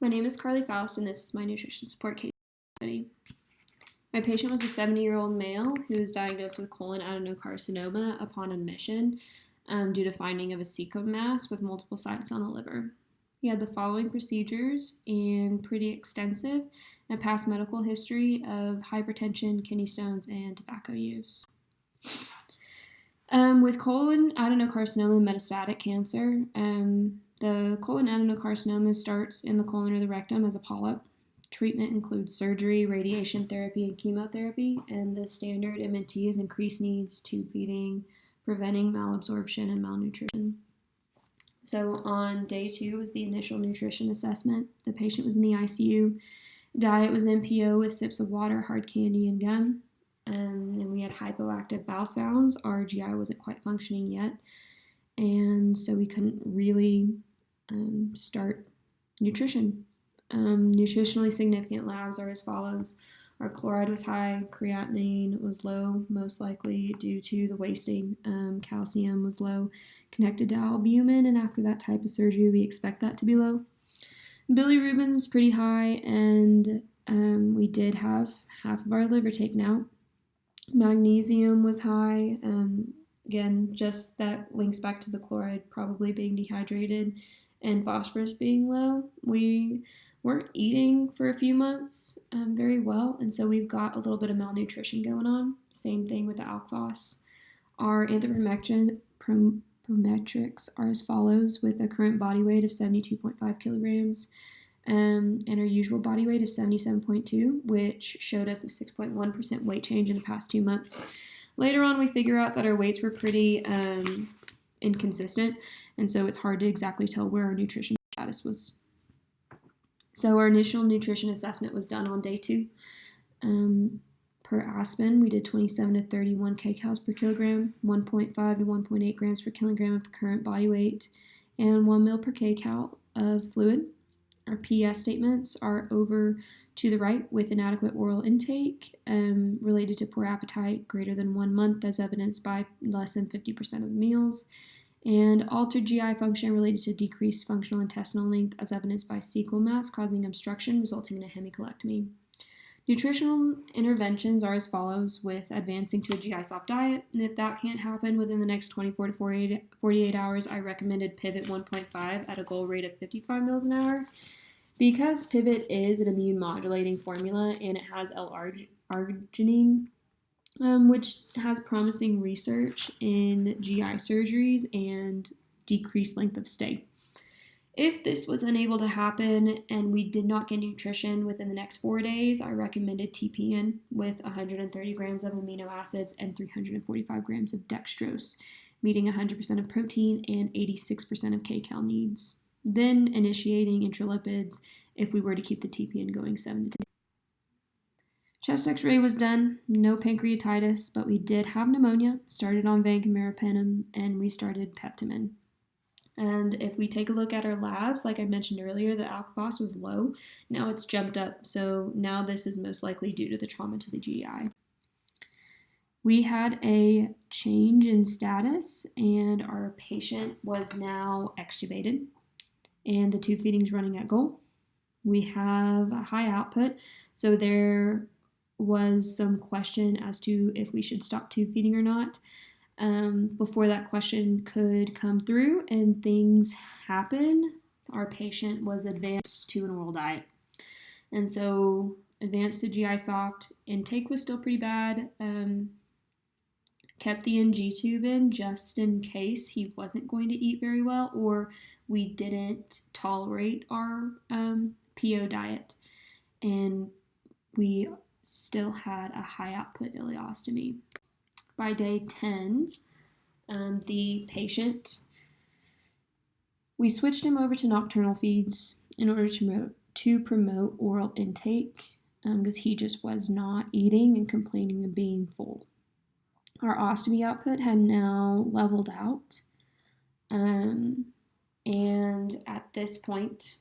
My name is Carly Foust, and this is my nutrition support case study. My patient was a 70-year-old male who was diagnosed with colon adenocarcinoma upon admission due to finding of a cecum mass with multiple sites on the liver. He had the following procedures and pretty extensive and past medical history of hypertension, kidney stones, and tobacco use. With colon adenocarcinoma metastatic cancer, the colon adenocarcinoma starts in the colon or the rectum as a polyp. Treatment includes surgery, radiation therapy, and chemotherapy, and the standard MNT is increased needs, tube feeding, preventing malabsorption and malnutrition. So on day 2 was the initial nutrition assessment. The patient was in the ICU. Diet was NPO with sips of water, hard candy, and gum. And we had hypoactive bowel sounds. Our GI wasn't quite functioning yet, and so we couldn't really start nutrition. Nutritionally significant labs are as follows. Our chloride was high, creatinine was low, most likely due to the wasting. Calcium was low, connected to albumin, and after that type of surgery, we expect that to be low. Bilirubin was pretty high, and we did have half of our liver taken out. Magnesium was high. Again, just that links back to the chloride probably being dehydrated and phosphorus being low. We weren't eating for a few months very well, and so we've got a little bit of malnutrition going on. Same thing with the alk-phos. Our anthropometrics are as follows, with a current body weight of 72.5 kilograms and our usual body weight of 77.2, which showed us a 6.1% weight change in the past 2 months. Later on, we figure out that our weights were pretty inconsistent, and so it's hard to exactly tell where our nutrition status was. So our initial nutrition assessment was done on day 2. Per Aspen, we did 27 to 31 kcals per kilogram, 1.5 to 1.8 grams per kilogram of current body weight, and 1 ml per kcal of fluid. Our PS statements are over to the right with inadequate oral intake related to poor appetite greater than 1 month as evidenced by less than 50% of meals, and altered GI function related to decreased functional intestinal length as evidenced by cecal mass causing obstruction resulting in a hemicolectomy. Nutritional interventions are as follows, with advancing to a GI soft diet, and if that can't happen within the next 24 to 48 hours, I recommended Pivot 1.5 at a goal rate of 55 mils an hour. Because Pivot is an immune modulating formula and it has L-arginine, which has promising research in GI surgeries and decreased length of stay. If this was unable to happen and we did not get nutrition within the next 4 days, I recommended TPN with 130 grams of amino acids and 345 grams of dextrose, meeting 100% of protein and 86% of kcal needs. Then initiating intralipids if we were to keep the TPN going 7 to 10 days. Chest x-ray was done, no pancreatitis, but we did have pneumonia, started on vancomycin, and we started Peptamen. And if we take a look at our labs, like I mentioned earlier, the alk-phos was low. Now it's jumped up, so now this is most likely due to the trauma to the GI. We had a change in status, and our patient was now extubated, and the tube feeding is running at goal. We have a high output, so there was some question as to if we should stop tube feeding or not. Before that question could come through and things happen, our patient was advanced to an oral diet. And so advanced to GI soft, intake was still pretty bad, kept the NG tube in just in case he wasn't going to eat very well or we didn't tolerate our PO diet. And we still had a high output ileostomy. By day 10, the patient, we switched him over to nocturnal feeds in order to promote oral intake because he just was not eating and complaining of being full. Our ostomy output had now leveled out, and at this point,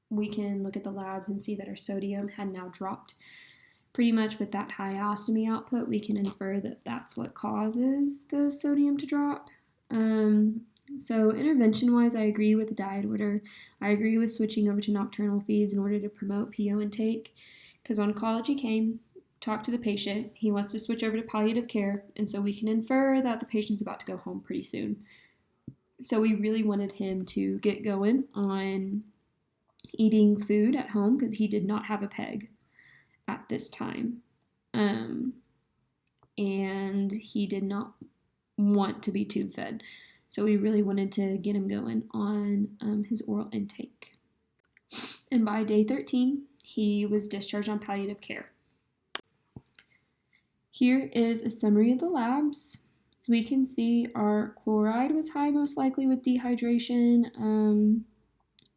we can look at the labs and see that our sodium had now dropped. Pretty much with that high ostomy output, we can infer that that's what causes the sodium to drop. So intervention-wise, I agree with the diet order. I agree with switching over to nocturnal feeds in order to promote PO intake, because oncology came, talked to the patient, he wants to switch over to palliative care, and so we can infer that the patient's about to go home pretty soon. So we really wanted him to get going on eating food at home because he did not have a PEG at this time. And he did not want to be tube fed. So we really wanted to get him going on his oral intake. And by day 13, he was discharged on palliative care. Here is a summary of the labs. So we can see our chloride was high, most likely with dehydration.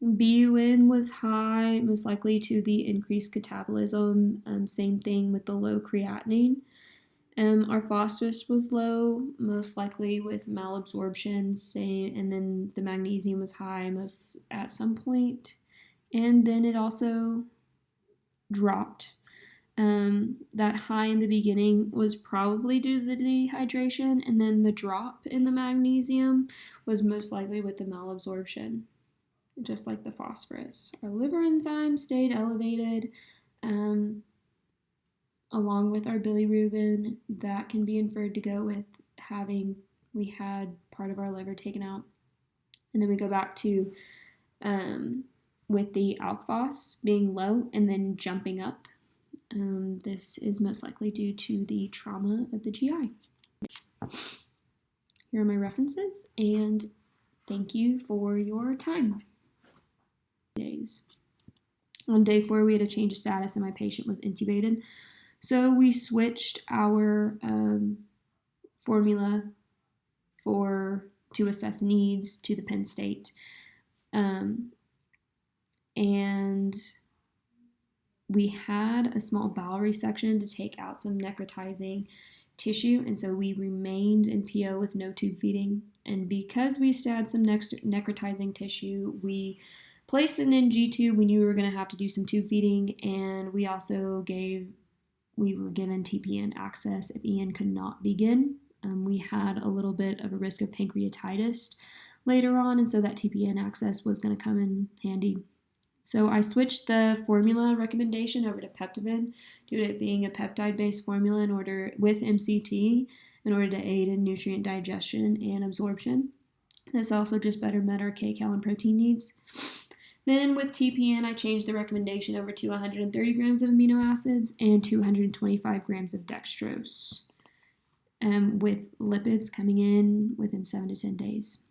BUN was high, most likely to the increased catabolism. Same thing with the low creatinine. Our phosphorus was low, most likely with malabsorption, and then the magnesium was high most at some point, and then it also dropped. That high in the beginning was probably due to the dehydration, and then the drop in the magnesium was most likely with the malabsorption, just like the phosphorus. Our liver enzymes stayed elevated, along with our bilirubin. That can be inferred to go with we had part of our liver taken out. And then we go back to with the alk phos being low and then jumping up. This is most likely due to the trauma of the GI. Here are my references, and thank you for your time. On day 4, we had a change of status and my patient was intubated. So we switched our formula to assess needs to the Penn State. And we had a small bowel resection to take out some necrotizing tissue, and so we remained in PO with no tube feeding. And because we still had some necrotizing tissue, we placed it in G2. We knew we were going to have to do some tube feeding, and we were given TPN access if Ian could not begin. We had a little bit of a risk of pancreatitis later on, and so that TPN access was going to come in handy. So I switched the formula recommendation over to Peptamen due to it being a peptide-based formula with MCT in order to aid in nutrient digestion and absorption. This also just better met our kcal and protein needs. Then with TPN, I changed the recommendation over to 130 grams of amino acids and 225 grams of dextrose, with lipids coming in within 7 to 10 days.